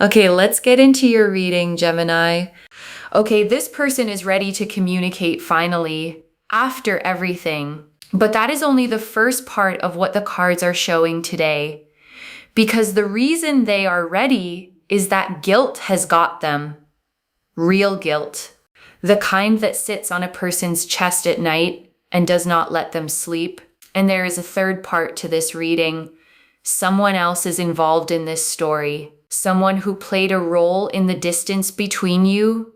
Okay, let's get into your reading, Gemini. Okay, this person is ready to communicate finally after everything. But that is only the first part of what the cards are showing today. Because the reason they are ready is that guilt has got them. Real guilt. The kind that sits on a person's chest at night and does not let them sleep. And there is a third part to this reading. Someone else is involved in this story. Someone who played a role in the distance between you,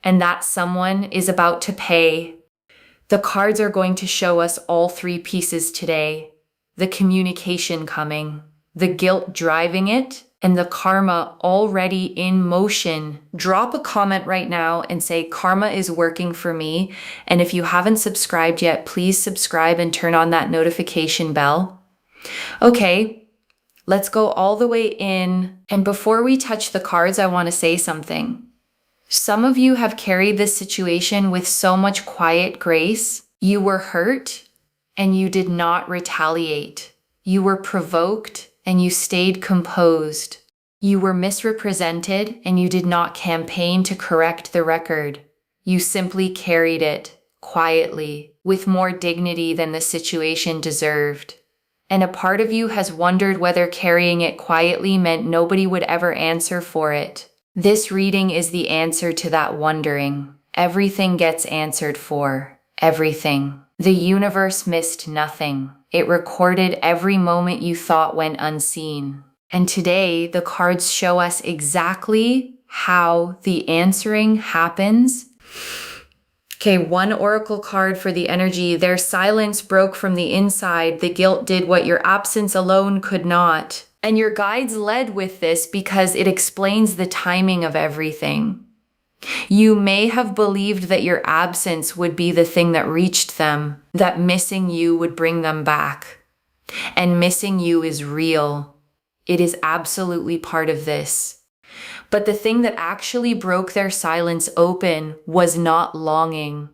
and that someone is about to pay. The cards are going to show us all three pieces today. The communication coming, the guilt driving it, and the karma already in motion. Drop a comment right now and say, karma is working for me. And if you haven't subscribed yet, please subscribe and turn on that notification bell. Okay. Let's go all the way in. And before we touch the cards, I want to say something. Some of you have carried this situation with so much quiet grace. You were hurt and you did not retaliate. You were provoked and you stayed composed. You were misrepresented and you did not campaign to correct the record. You simply carried it quietly with more dignity than the situation deserved. And a part of you has wondered whether carrying it quietly meant nobody would ever answer for it. This reading is the answer to that wondering. Everything gets answered for. Everything. The universe missed nothing. It recorded every moment you thought went unseen. And today, the cards show us exactly how the answering happens. Okay, one oracle card for the energy. Their silence broke from the inside. The guilt did what your absence alone could not. And your guides led with this because it explains the timing of everything. You may have believed that your absence would be the thing that reached them, that missing you would bring them back. And missing you is real. It is absolutely part of this. But the thing that actually broke their silence open was not longing.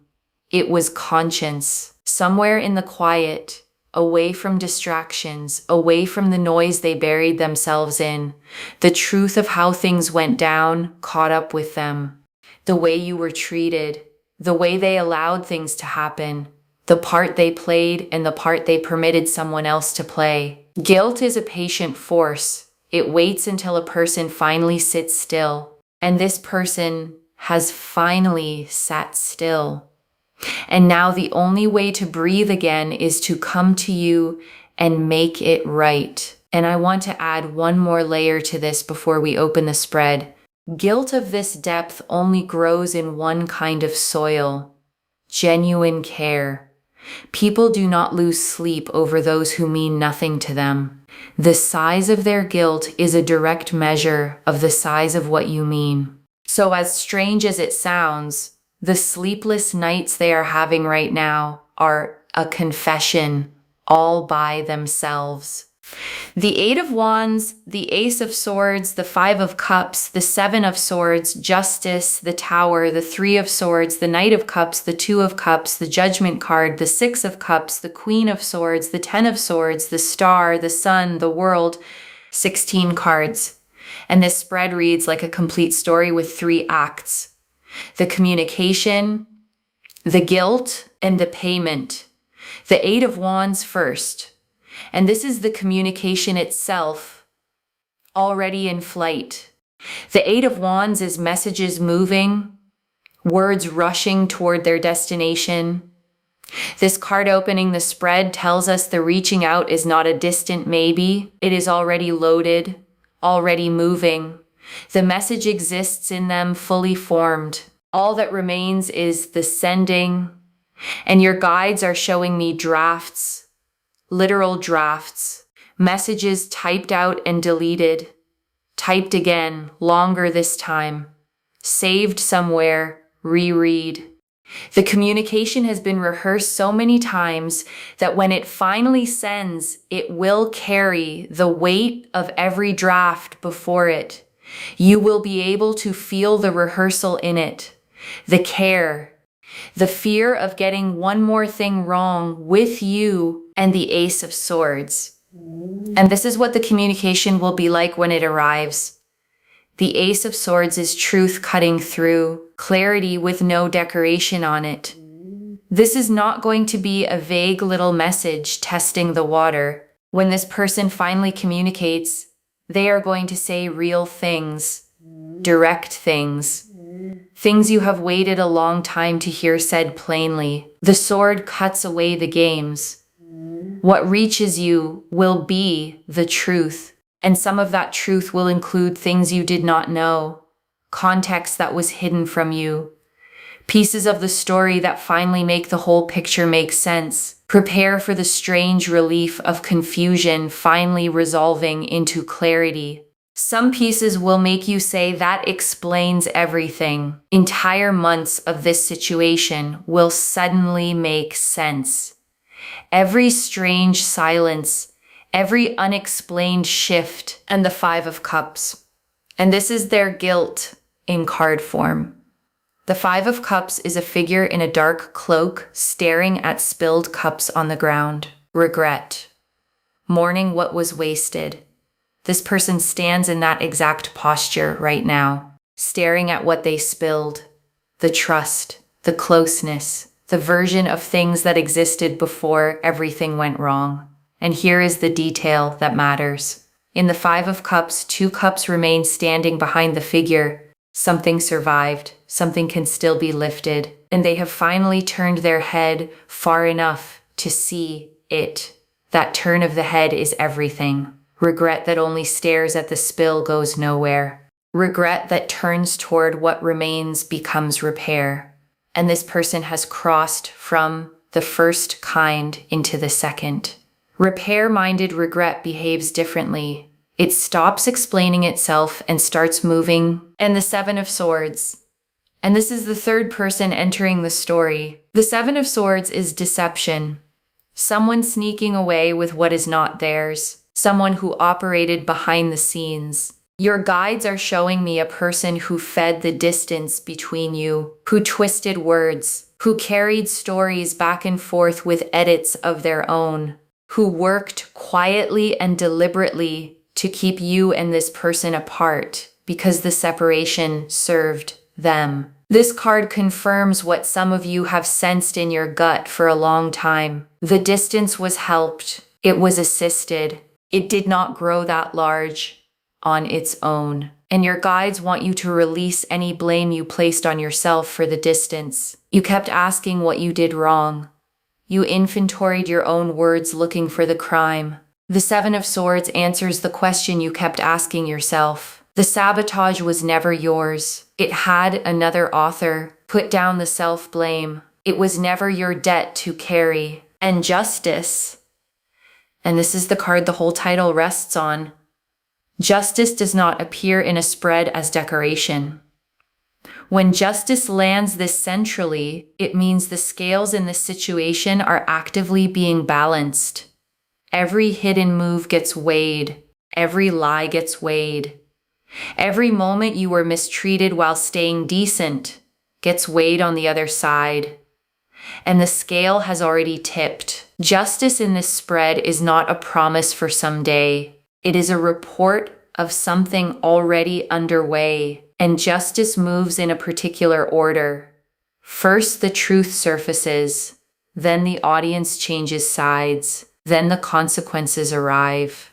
It was conscience. Somewhere in the quiet, away from distractions, away from the noise they buried themselves in, the truth of how things went down caught up with them. The way you were treated, the way they allowed things to happen, the part they played and the part they permitted someone else to play. Guilt is a patient force. It waits until a person finally sits still. And this person has finally sat still. And now the only way to breathe again is to come to you and make it right. And I want to add one more layer to this before we open the spread. Guilt of this depth only grows in one kind of soil: genuine care. People do not lose sleep over those who mean nothing to them. The size of their guilt is a direct measure of the size of what you mean. So as strange as it sounds, the sleepless nights they are having right now are a confession all by themselves. The Eight of Wands, the Ace of Swords, the Five of Cups, the Seven of Swords, Justice, the Tower, the Three of Swords, the Knight of Cups, the Two of Cups, the Judgment card, the Six of Cups, the Queen of Swords, the Ten of Swords, the Star, the Sun, the World, 16 cards. And this spread reads like a complete story with 3 acts. The communication, the guilt, and the payment. The Eight of Wands first. And this is the communication itself, already in flight. The Eight of Wands is messages moving, words rushing toward their destination. This card opening the spread tells us the reaching out is not a distant maybe. It is already loaded, already moving. The message exists in them fully formed. All that remains is the sending. And your guides are showing me drafts. Literal drafts, messages typed out and deleted, typed again, longer this time, saved somewhere, reread. The communication has been rehearsed so many times that when it finally sends, it will carry the weight of every draft before it. You will be able to feel the rehearsal in it, the care, the fear of getting one more thing wrong with you, and the Ace of Swords. And this is what the communication will be like when it arrives. The Ace of Swords is truth cutting through, clarity with no decoration on it. This is not going to be a vague little message testing the water. When this person finally communicates, they are going to say real things, direct things, things you have waited a long time to hear said plainly. The sword cuts away the games. What reaches you will be the truth, and some of that truth will include things you did not know, context that was hidden from you, pieces of the story that finally make the whole picture make sense. Prepare for the strange relief of confusion finally resolving into clarity. Some pieces will make you say that explains everything. Entire months of this situation will suddenly make sense. Every strange silence, every unexplained shift, and the Five of Cups. And this is their guilt in card form. The Five of Cups is a figure in a dark cloak staring at spilled cups on the ground. Regret. Mourning what was wasted. This person stands in that exact posture right now, staring at what they spilled. The trust, the closeness, the version of things that existed before everything went wrong. And here is the detail that matters. In the Five of Cups, 2 cups remain standing behind the figure. Something survived, something can still be lifted, and they have finally turned their head far enough to see it. That turn of the head is everything. Regret that only stares at the spill goes nowhere. Regret that turns toward what remains becomes repair. And this person has crossed from the first kind into the second. Repair-minded regret behaves differently. It stops explaining itself and starts moving. And the Seven of Swords. And this is the third person entering the story. The Seven of Swords is deception. Someone sneaking away with what is not theirs. Someone who operated behind the scenes. Your guides are showing me a person who fed the distance between you, who twisted words, who carried stories back and forth with edits of their own, who worked quietly and deliberately to keep you and this person apart because the separation served them. This card confirms what some of you have sensed in your gut for a long time. The distance was helped. It was assisted. It did not grow that large on its own. And your guides want you to release any blame you placed on yourself for the distance. You kept asking what you did wrong. You inventoried your own words looking for the crime. The Seven of Swords answers the question you kept asking yourself. The sabotage was never yours. It had another author. Put down the self-blame. It was never your debt to carry. And justice. And this is the card the whole title rests on. Justice does not appear in a spread as decoration. When justice lands this centrally, it means the scales in this situation are actively being balanced. Every hidden move gets weighed. Every lie gets weighed. Every moment you were mistreated while staying decent gets weighed on the other side. And the scale has already tipped. Justice in this spread is not a promise for someday. It is a report of something already underway. And justice moves in a particular order. First, the truth surfaces. Then the audience changes sides. Then the consequences arrive.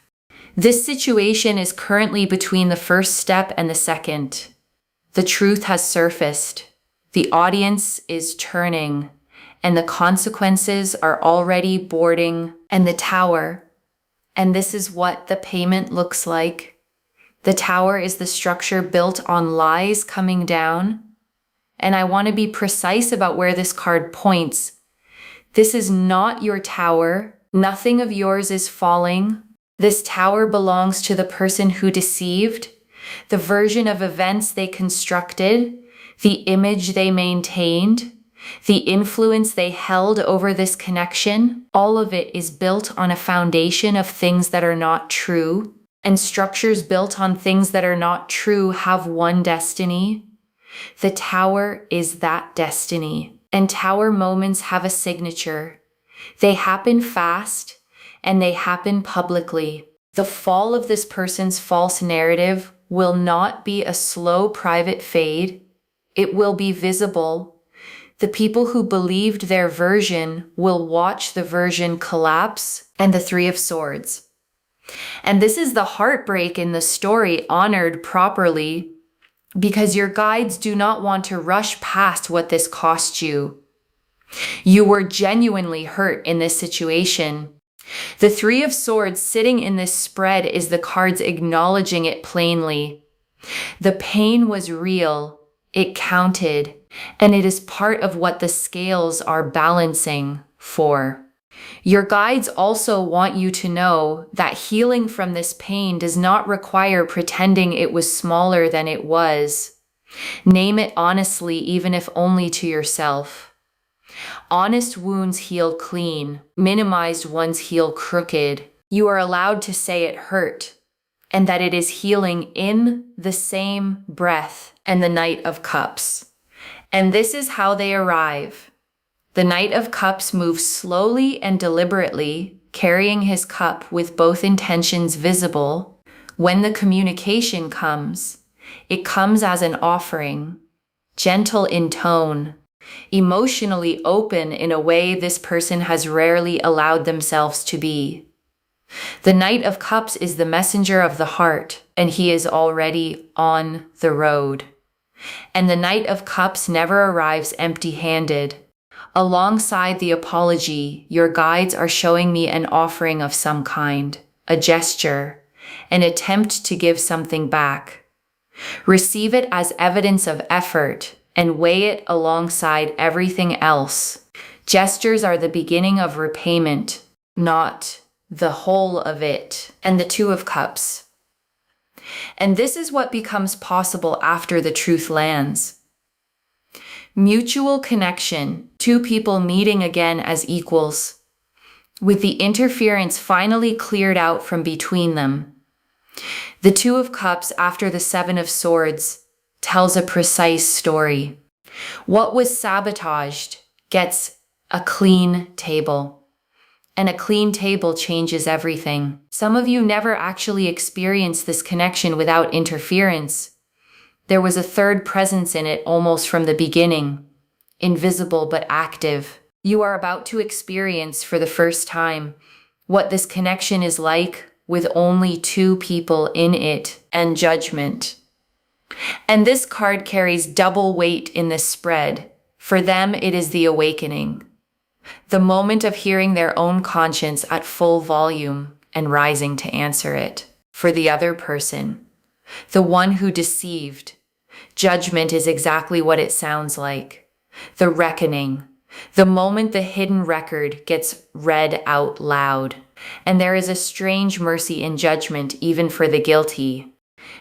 This situation is currently between the first step and the second. The truth has surfaced. The audience is turning, and the consequences are already boarding. And the tower. And this is what the payment looks like. The tower is the structure built on lies coming down. And I want to be precise about where this card points. This is not your tower. Nothing of yours is falling. This tower belongs to the person who deceived, the version of events they constructed, the image they maintained, the influence they held over this connection. All of it is built on a foundation of things that are not true, and structures built on things that are not true have one destiny. The tower is that destiny, and tower moments have a signature. They happen fast, and they happen publicly. The fall of this person's false narrative will not be a slow private fade. It will be visible. The people who believed their version will watch the version collapse, and the Three of Swords. And this is the heartbreak in the story honored properly, because your guides do not want to rush past what this cost you. You were genuinely hurt in this situation. The Three of Swords sitting in this spread is the cards acknowledging it plainly. The pain was real, it counted, and it is part of what the scales are balancing for. Your guides also want you to know that healing from this pain does not require pretending it was smaller than it was. Name it honestly, even if only to yourself. Honest wounds heal clean, minimized ones heal crooked. You are allowed to say it hurt, and that it is healing in the same breath. And the Knight of Cups. And this is how they arrive. The Knight of Cups moves slowly and deliberately, carrying his cup with both intentions visible. When the communication comes, it comes as an offering, gentle in tone, emotionally open in a way this person has rarely allowed themselves to be. The Knight of Cups is the messenger of the heart, and he is already on the road. And the Knight of Cups never arrives empty-handed. Alongside the apology, your guides are showing me an offering of some kind, a gesture, an attempt to give something back. Receive it as evidence of effort and weigh it alongside everything else. Gestures are the beginning of repayment, not the whole of it. And the Two of Cups. And this is what becomes possible after the truth lands. Mutual connection, two people meeting again as equals, with the interference finally cleared out from between them. The Two of Cups after the Seven of Swords tells a precise story. What was sabotaged gets a clean table. And a clean table changes everything. Some of you never actually experienced this connection without interference. There was a third presence in it almost from the beginning, invisible but active. You are about to experience for the first time what this connection is like with only two people in it and judgment. And this card carries double weight in this spread. For them, it is the awakening. The moment of hearing their own conscience at full volume and rising to answer it. For the other person, the one who deceived, judgment is exactly what it sounds like. The reckoning, the moment the hidden record gets read out loud. And there is a strange mercy in judgment even for the guilty.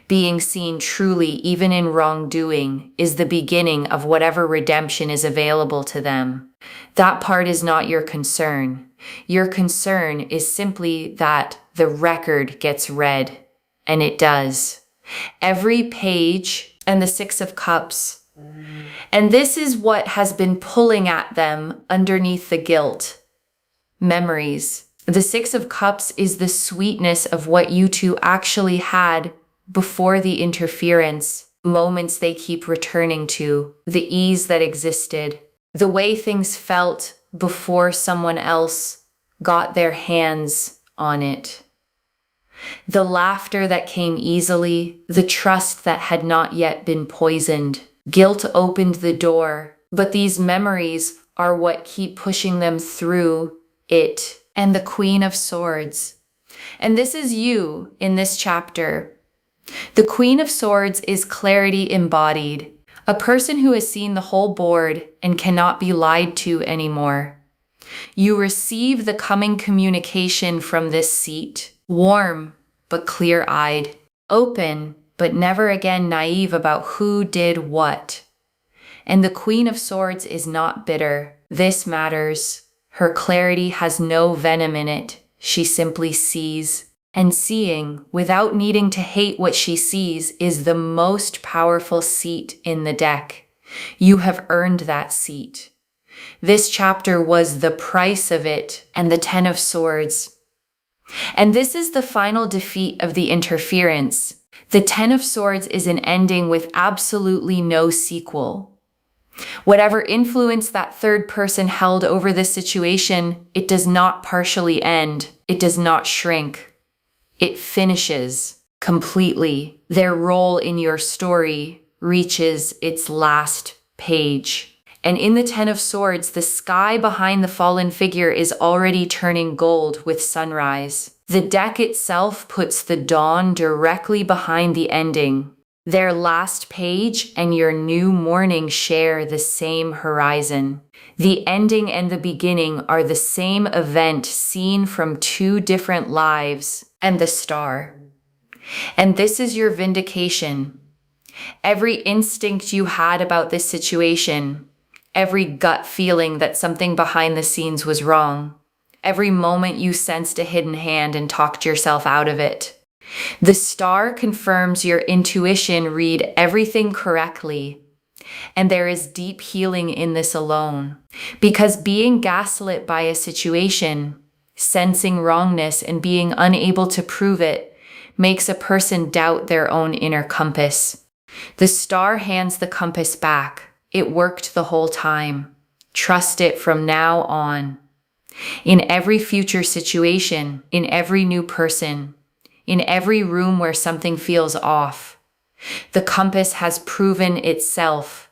Being seen truly, even in wrongdoing, is the beginning of whatever redemption is available to them. That part is not your concern. Your concern is simply that the record gets read, and it does. Every page, and the Six of Cups. And this is what has been pulling at them underneath the guilt. Memories. The Six of Cups is the sweetness of what you two actually had before the interference, moments they keep returning to, the ease that existed, the way things felt before someone else got their hands on it. The laughter that came easily, the trust that had not yet been poisoned. Guilt opened the door, but these memories are what keep pushing them through it. And the Queen of Swords. And this is you in this chapter. The Queen of Swords is clarity embodied, a person who has seen the whole board and cannot be lied to anymore. You receive the coming communication from this seat, warm but clear-eyed, open but never again naive about who did what. And the Queen of Swords is not bitter. This matters. Her clarity has no venom in it. She simply sees. And seeing, without needing to hate what she sees, is the most powerful seat in the deck. You have earned that seat. This chapter was the price of it, and the Ten of Swords. And this is the final defeat of the interference. The Ten of Swords is an ending with absolutely no sequel. Whatever influence that third person held over this situation, it does not partially end. It does not shrink. It finishes completely. Their role in your story reaches its last page. And in the Ten of Swords, the sky behind the fallen figure is already turning gold with sunrise. The deck itself puts the dawn directly behind the ending. Their last page and your new morning share the same horizon. The ending and the beginning are the same event seen from two different lives and the star. And this is your vindication. Every instinct you had about this situation, every gut feeling that something behind the scenes was wrong, every moment you sensed a hidden hand and talked yourself out of it. The star confirms your intuition read everything correctly, and there is deep healing in this alone. Because being gaslit by a situation, sensing wrongness and being unable to prove it, makes a person doubt their own inner compass. The star hands the compass back. It worked the whole time. Trust it from now on. In every future situation, in every new person, in every room where something feels off, the compass has proven itself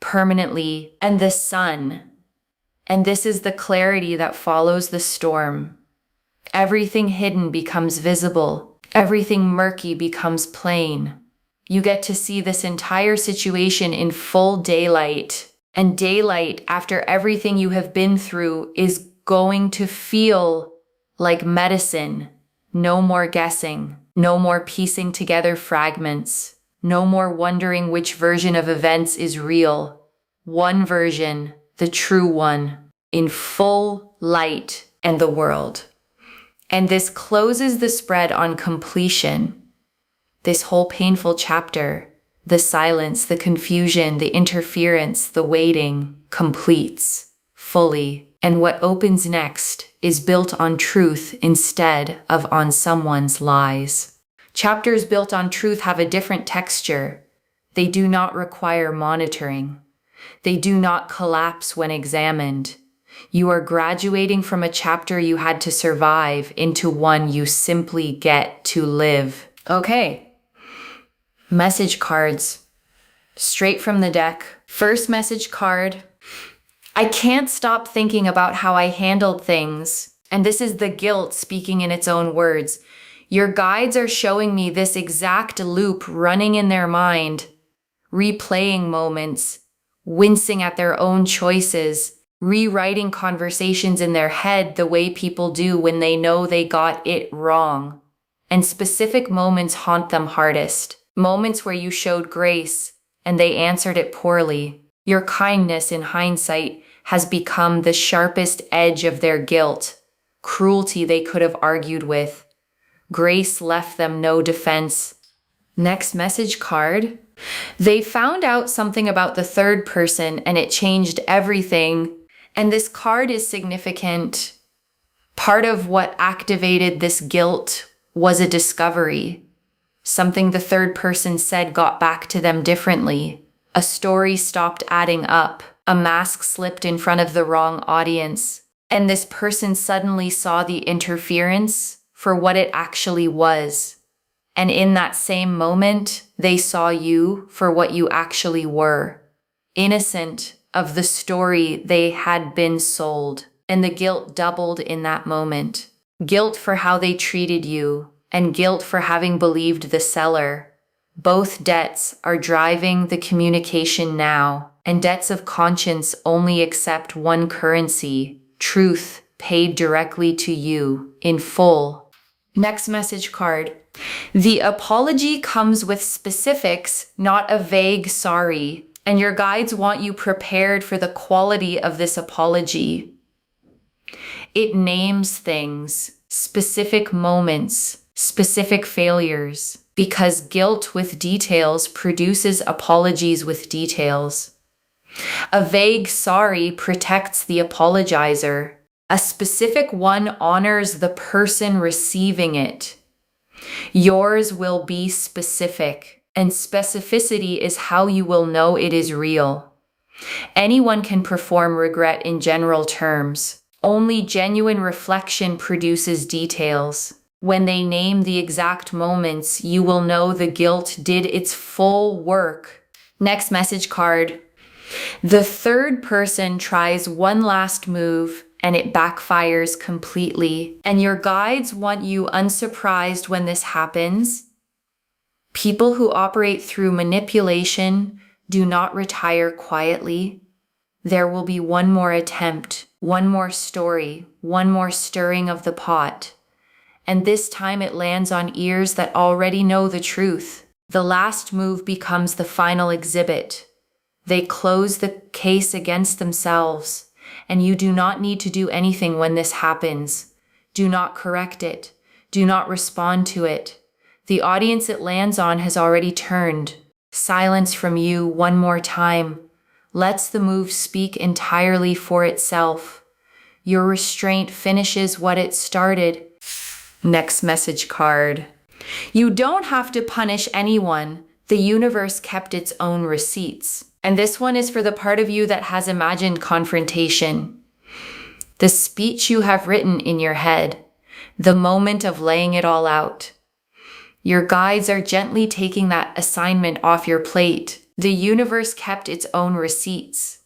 permanently, and the sun. And this is the clarity that follows the storm. Everything hidden becomes visible. Everything murky becomes plain. You get to see this entire situation in full daylight. And daylight, after everything you have been through, is going to feel like medicine. No more guessing. No more piecing together fragments. No more wondering which version of events is real. One version, the true one, in full light and the world. And this closes the spread on completion. This whole painful chapter, the silence, the confusion, the interference, the waiting, completes fully. And what opens next is built on truth instead of on someone's lies. Chapters built on truth have a different texture. They do not require monitoring. They do not collapse when examined. You are graduating from a chapter you had to survive into one you simply get to live. Okay. Message cards. Straight from the deck. First message card. I can't stop thinking about how I handled things. And this is the guilt speaking in its own words. Your guides are showing me this exact loop running in their mind, replaying moments, wincing at their own choices, rewriting conversations in their head the way people do when they know they got it wrong. And specific moments haunt them hardest. Moments where you showed grace and they answered it poorly. Your kindness in hindsight has become the sharpest edge of their guilt, cruelty they could have argued with. Grace left them no defense. Next message card. They found out something about the third person and it changed everything. And this card is significant. Part of what activated this guilt was a discovery. Something the third person said got back to them differently. A story stopped adding up. A mask slipped in front of the wrong audience. And this person suddenly saw the interference for what it actually was. And in that same moment, they saw you for what you actually were. Innocent of the story they had been sold. And the guilt doubled in that moment. Guilt for how they treated you, and guilt for having believed the seller. Both debts are driving the communication now, and debts of conscience only accept one currency, truth paid directly to you in full. Next message card. The apology comes with specifics, not a vague sorry, and your guides want you prepared for the quality of this apology. It names things, specific moments, specific failures, because guilt with details produces apologies with details. A vague sorry protects the apologizer. A specific one honors the person receiving it. Yours will be specific, and specificity is how you will know it is real. Anyone can perform regret in general terms. Only genuine reflection produces details. When they name the exact moments, you will know the guilt did its full work. Next message card. The third person tries one last move and it backfires completely. And your guides want you unsurprised when this happens. People who operate through manipulation do not retire quietly. There will be one more attempt, one more story, one more stirring of the pot. And this time it lands on ears that already know the truth. The last move becomes the final exhibit. They close the case against themselves, and you do not need to do anything when this happens. Do not correct it. Do not respond to it. The audience it lands on has already turned. Silence from you one more time lets the move speak entirely for itself. Your restraint finishes what it started. Next message card. You don't have to punish anyone. The universe kept its own receipts. And this one is for the part of you that has imagined confrontation. The speech you have written in your head. The moment of laying it all out. Your guides are gently taking that assignment off your plate. The universe kept its own receipts.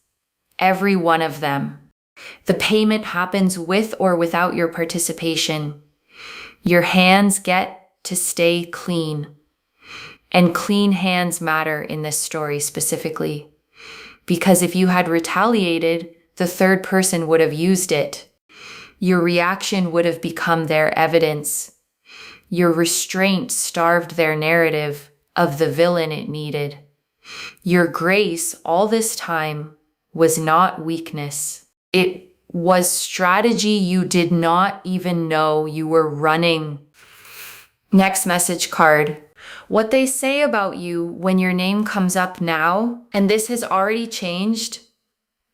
Every one of them. The payment happens with or without your participation. Your hands get to stay clean. And clean hands matter in this story specifically. Because if you had retaliated, the third person would have used it. Your reaction would have become their evidence. Your restraint starved their narrative of the villain it needed. Your grace all this time was not weakness. It was strategy you did not even know you were running. Next message card. What they say about you when your name comes up now, and this has already changed.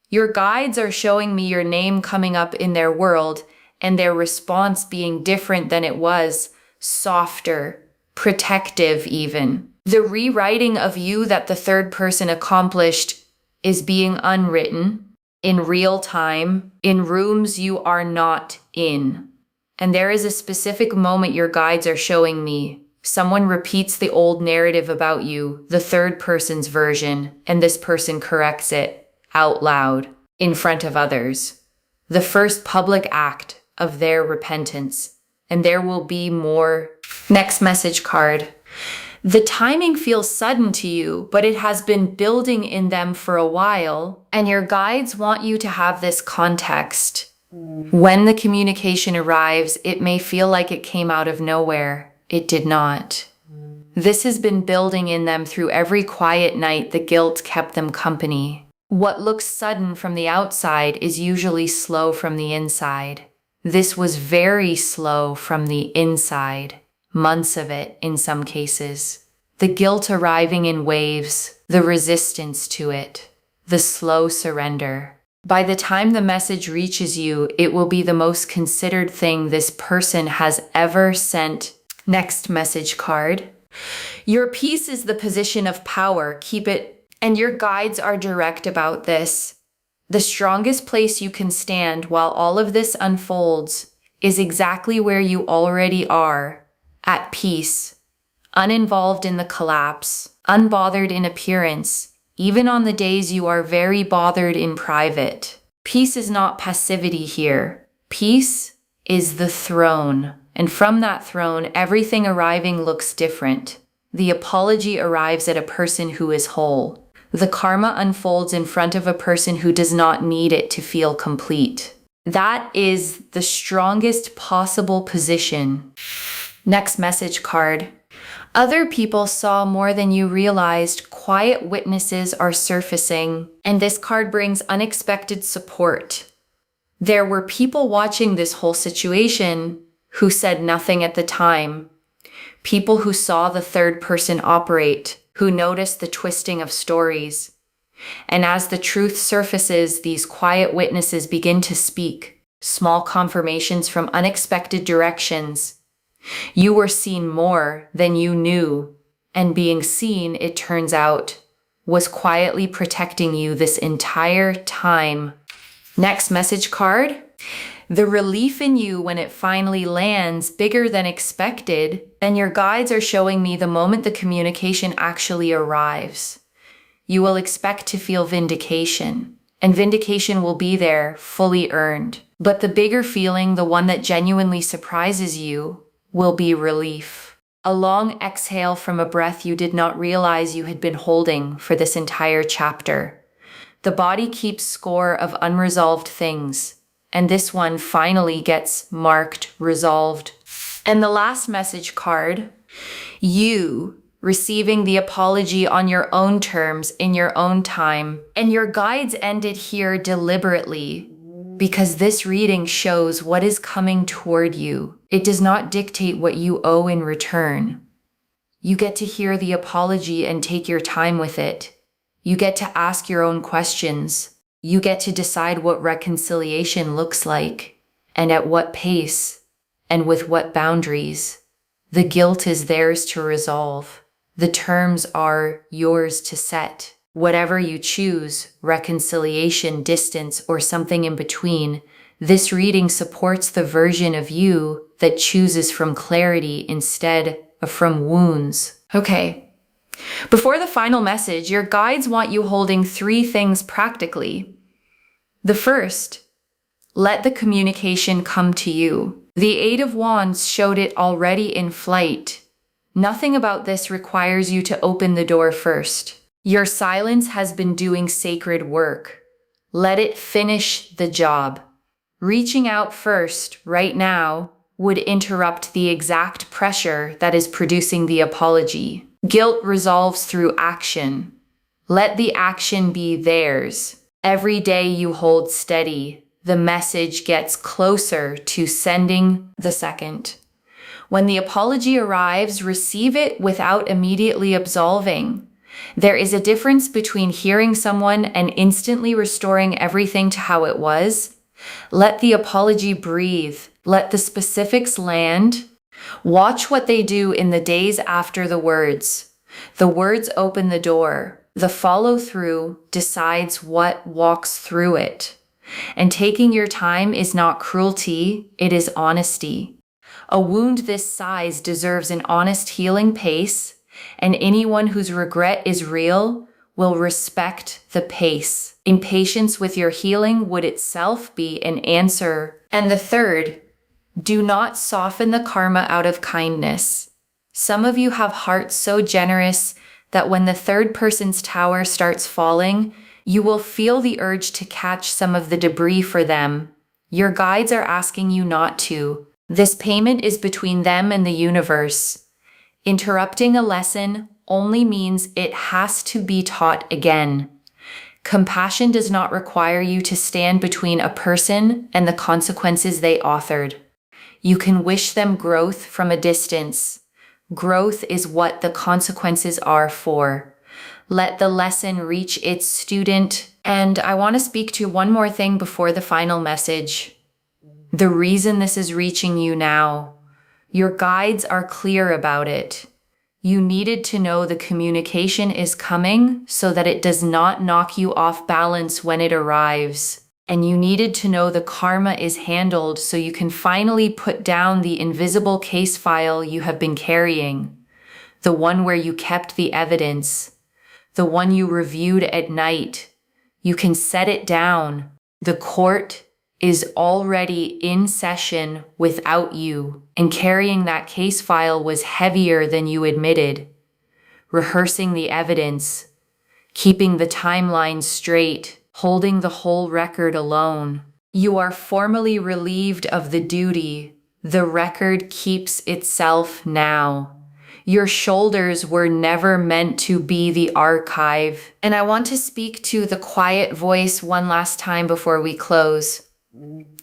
Your guides are showing me your name coming up in their world and their response being different than it was. Softer, protective even. The rewriting of you that the third person accomplished is being unwritten in real time, in rooms you are not in. And there is a specific moment your guides are showing me. Someone repeats the old narrative about you, the third person's version, and this person corrects it out loud in front of others. The first public act of their repentance. And there will be more. Next message card. The timing feels sudden to you, but it has been building in them for a while, and your guides want you to have this context. When the communication arrives, it may feel like it came out of nowhere. It did not. This has been building in them through every quiet night the guilt kept them company. What looks sudden from the outside is usually slow from the inside. This was very slow from the inside, months of it in some cases. The guilt arriving in waves, the resistance to it, the slow surrender. By the time the message reaches you, it will be the most considered thing this person has ever sent. Next message card. Your peace is the position of power. Keep it, and your guides are direct about this. The strongest place you can stand while all of this unfolds is exactly where you already are, at peace, uninvolved in the collapse, unbothered in appearance, even on the days you are very bothered in private. Peace is not passivity here. Peace is the throne, and from that throne, everything arriving looks different. The apology arrives at a person who is whole. The karma unfolds in front of a person who does not need it to feel complete. That is the strongest possible position. Next message card. Other people saw more than you realized. Quiet witnesses are surfacing, and this card brings unexpected support. There were people watching this whole situation who said nothing at the time. People who saw the third person operate, who noticed the twisting of stories. And as the truth surfaces, these quiet witnesses begin to speak, small confirmations from unexpected directions. You were seen more than you knew, and being seen, it turns out, was quietly protecting you this entire time. Next message card. The relief in you when it finally lands, bigger than expected, and your guides are showing me the moment the communication actually arrives. You will expect to feel vindication, and vindication will be there, fully earned. But the bigger feeling, the one that genuinely surprises you, will be relief. A long exhale from a breath you did not realize you had been holding for this entire chapter. The body keeps score of unresolved things, and this one finally gets marked resolved. And the last message card, you receiving the apology on your own terms in your own time. And your guides ended here deliberately because this reading shows what is coming toward you. It does not dictate what you owe in return. You get to hear the apology and take your time with it. You get to ask your own questions. You get to decide what reconciliation looks like, and at what pace, and with what boundaries. The guilt is theirs to resolve. The terms are yours to set. Whatever you choose, reconciliation, distance, or something in between, this reading supports the version of you that chooses from clarity instead of from wounds. Okay. Before the final message, your guides want you holding 3 things practically. The first, let the communication come to you. The 8 of Wands showed it already in flight. Nothing about this requires you to open the door first. Your silence has been doing sacred work. Let it finish the job. Reaching out first, right now, would interrupt the exact pressure that is producing the apology. Guilt resolves through action. Let the action be theirs. Every day you hold steady, the message gets closer to sending the second. When the apology arrives, receive it without immediately absolving. There is a difference between hearing someone and instantly restoring everything to how it was. Let the apology breathe. Let the specifics land. Watch what they do in the days after the words. The words open the door. The follow-through decides what walks through it. And taking your time is not cruelty, it is honesty. A wound this size deserves an honest healing pace, and anyone whose regret is real will respect the pace. Impatience with your healing would itself be an answer. And the third, do not soften the karma out of kindness. Some of you have hearts so generous that when the third person's tower starts falling, you will feel the urge to catch some of the debris for them. Your guides are asking you not to. This payment is between them and the universe. Interrupting a lesson only means it has to be taught again. Compassion does not require you to stand between a person and the consequences they authored. You can wish them growth from a distance. Growth is what the consequences are for. Let the lesson reach its student. And I want to speak to one more thing before the final message. The reason this is reaching you now, your guides are clear about it. You needed to know the communication is coming so that it does not knock you off balance when it arrives. And you needed to know the karma is handled so you can finally put down the invisible case file you have been carrying. The one where you kept the evidence. The one you reviewed at night. You can set it down. The court is already in session without you, and carrying that case file was heavier than you admitted. Rehearsing the evidence, keeping the timeline straight, holding the whole record alone. You are formally relieved of the duty. The record keeps itself now. Your shoulders were never meant to be the archive. And I want to speak to the quiet voice one last time before we close.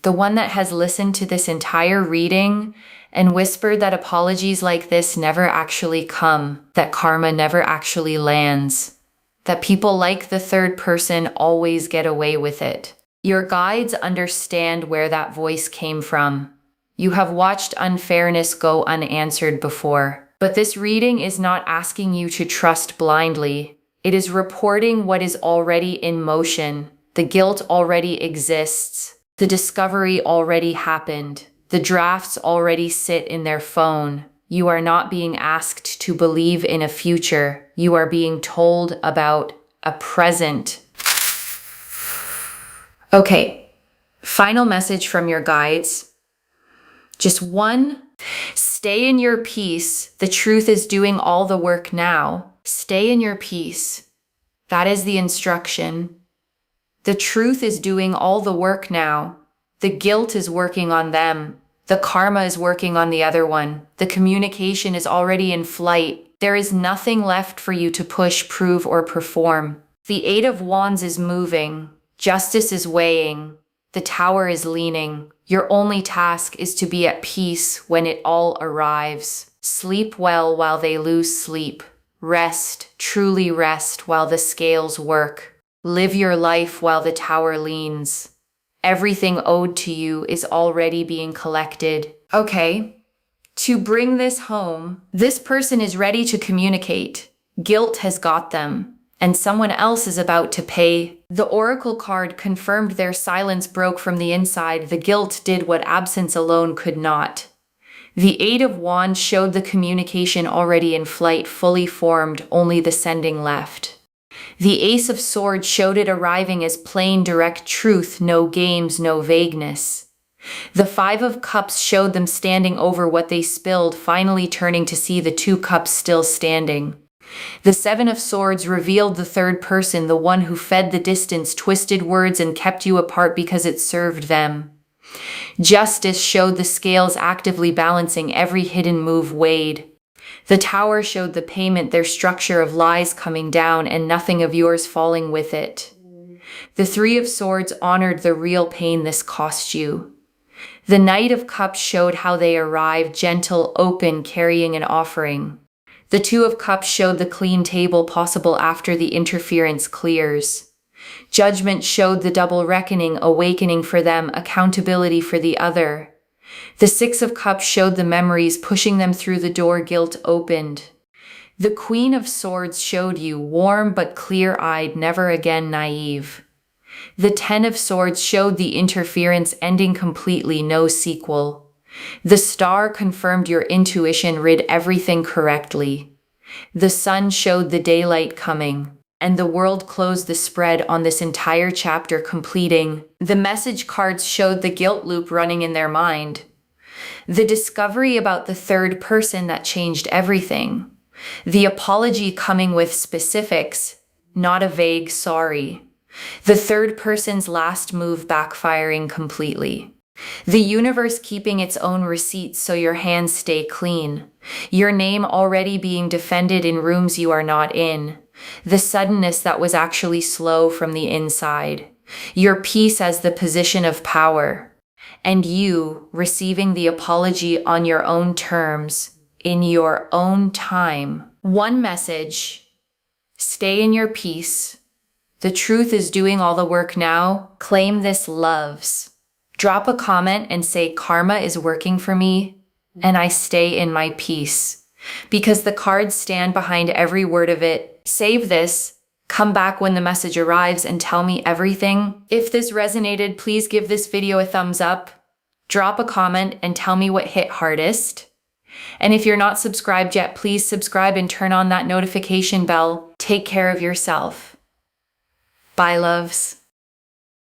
The one that has listened to this entire reading and whispered that apologies like this never actually come, that karma never actually lands, that people like the third person always get away with it. Your guides understand where that voice came from. You have watched unfairness go unanswered before. But this reading is not asking you to trust blindly. It is reporting what is already in motion. The guilt already exists. The discovery already happened. The drafts already sit in their phone. You are not being asked to believe in a future. You are being told about a present. Okay, final message from your guides. Just one. Stay in your peace. The truth is doing all the work now. Stay in your peace. That is the instruction. The truth is doing all the work now. The guilt is working on them. The karma is working on the other one. The communication is already in flight. There is nothing left for you to push, prove, or perform. The Eight of Wands is moving. Justice is weighing. The Tower is leaning. Your only task is to be at peace when it all arrives. Sleep well while they lose sleep. Rest, truly rest while the scales work. Live your life while the Tower leans. Everything owed to you is already being collected. Okay, to bring this home, this person is ready to communicate. Guilt has got them, and someone else is about to pay. The Oracle card confirmed their silence broke from the inside. The guilt did what absence alone could not. The Eight of Wands showed the communication already in flight, fully formed, only the sending left. The Ace of Swords showed it arriving as plain, direct truth, no games, no vagueness. The Five of Cups showed them standing over what they spilled, finally turning to see the two cups still standing. The Seven of Swords revealed the third person, the one who fed the distance, twisted words, and kept you apart because it served them. Justice showed the scales actively balancing, every hidden move weighed. The Tower showed the payment, their structure of lies coming down and nothing of yours falling with it. The Three of Swords honored the real pain this cost you. The Knight of Cups showed how they arrived, gentle, open, carrying an offering. The Two of Cups showed the clean table possible after the interference clears. Judgment showed the double reckoning, awakening for them, accountability for the other. The Six of Cups showed the memories, pushing them through the door, guilt opened. The Queen of Swords showed you, warm but clear-eyed, never again naive. The Ten of Swords showed the interference ending completely, no sequel. The Star confirmed your intuition read everything correctly. The Sun showed the daylight coming, and the world closed the spread on this entire chapter, completing. The message cards showed the guilt loop running in their mind. The discovery about the third person that changed everything. The apology coming with specifics, not a vague sorry. The third person's last move backfiring completely. The universe keeping its own receipts so your hands stay clean. Your name already being defended in rooms you are not in. The suddenness that was actually slow from the inside. Your peace as the position of power. And you receiving the apology on your own terms, in your own time. One message: stay in your peace. The truth is doing all the work now. Claim this, loves. Drop a comment and say karma is working for me and I stay in my peace. Because the cards stand behind every word of it. Save this. Come back when the message arrives and tell me everything. If this resonated, please give this video a thumbs up. Drop a comment and tell me what hit hardest. And if you're not subscribed yet, please subscribe and turn on that notification bell. Take care of yourself. Bye, loves.